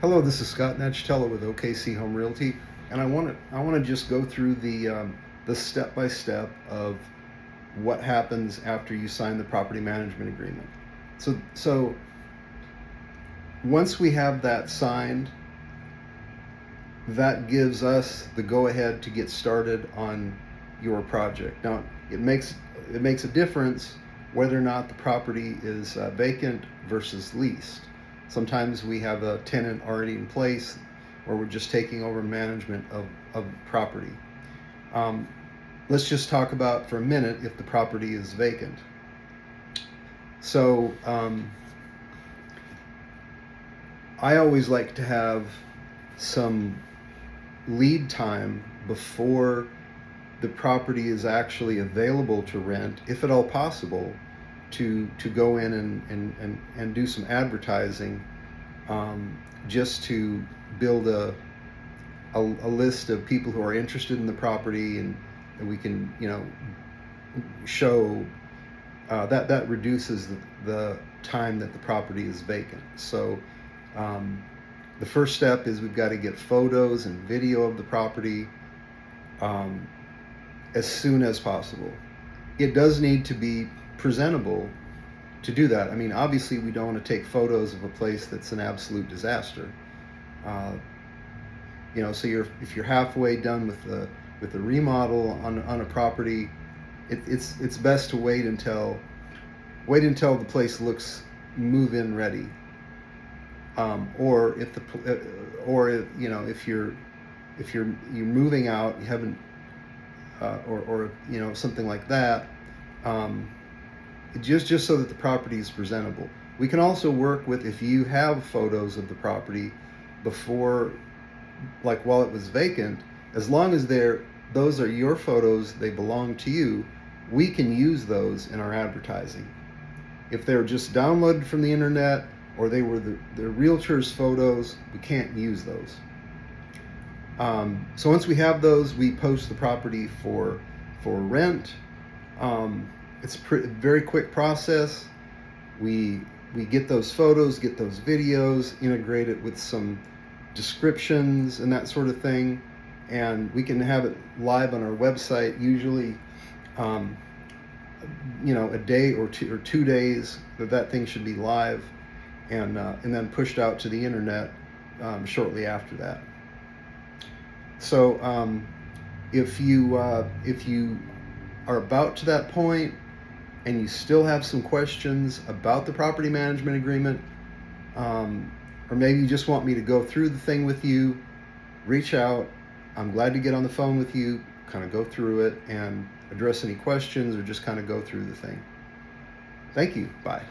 Hello, this is Scott Nachitella with OKC Home Realty, and I want to just go through the step by step of what happens after you sign the property management agreement. So once we have that signed, that gives us the go ahead to get started on your project. Now it makes a difference whether or not the property is vacant versus leased. Sometimes we have a tenant already in place, or we're just taking over management of property. Um, let's just talk about for a minute if the property is vacant. So I always like to have some lead time before the property is actually available to rent, if at all possible, to go in and do some advertising, just to build a list of people who are interested in the property, and we can show that reduces the time that the property is vacant. So um, the first step is we've got to get photos and video of the property um, as soon as possible. It does need to be presentable to do that. I mean, obviously, we don't want to take photos of a place that's an absolute disaster. Uh, so if you're halfway done with the remodel on a property, it's best to wait until the place looks move-in ready. Or if the or if you're moving out, you haven't or something like that. Um, just so that the property is presentable. We can also work with, if you have photos of the property before, like while it was vacant, as long as those are your photos, they belong to you, we can use those in our advertising. If they're just downloaded from the internet, or they were the realtor's photos, we can't use those. So once we have those, we post the property for rent. It's a very quick process. We get those photos, get those videos, integrate it with some descriptions and that sort of thing, and we can have it live on our website. Usually, um, a day or 2 days that thing should be live, and then pushed out to the internet shortly after that. So if you are about to that point and you still have some questions about the property management agreement, or maybe you just want me to go through the thing with you, reach out. I'm glad to get on the phone with you, kind of go through it and address any questions, or just kind of go through the thing. Thank you. Bye.